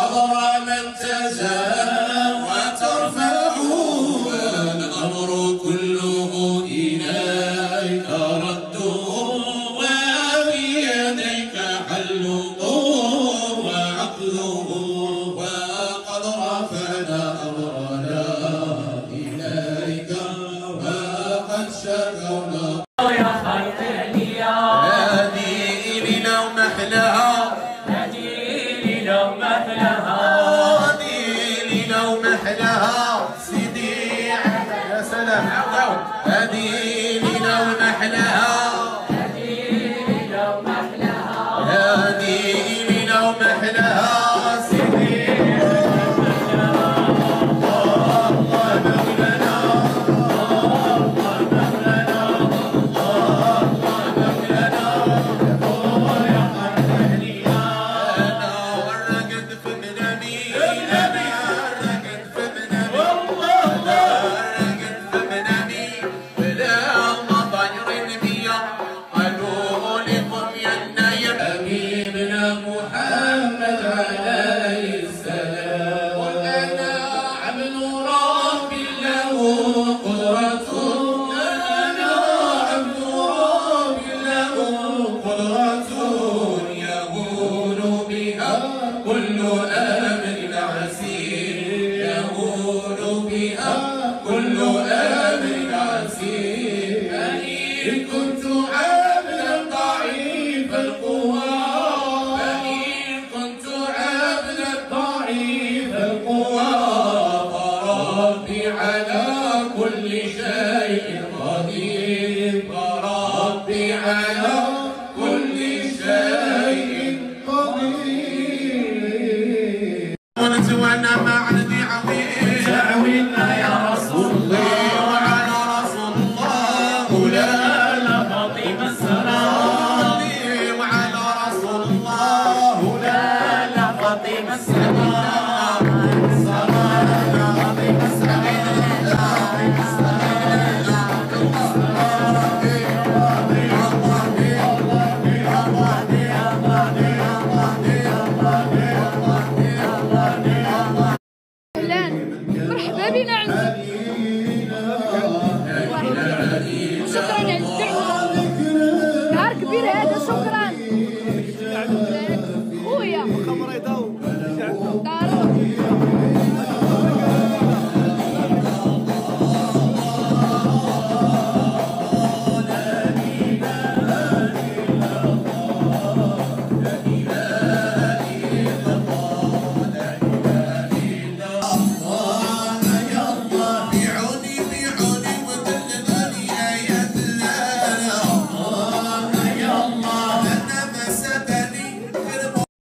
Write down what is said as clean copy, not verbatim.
قدر من تزال وترفع الأمر كله إليك رده وبيديك حله وعقله وقد رفعنا أمرنا إليك وقد شكرنا يا خير هذه إلينا ومحلاها هذه إلينا ومحلاها سيدي يا سلام هذه إلينا ومحلاها هذه إلينا ومحلاها سيدي كل أمر عسير يهون بها كل أمر عسير إن كنت عبدا ضعيف القوى فربي على كل شيء قدير فربي على كل شيء قدير ونتوانا مع ندي عظيم تعوينا يا رسول الله وعلى رسول الله مولانا فاطمة السلام وعلى رسول الله مولانا فاطمة السلام مرحبا بنا عندك.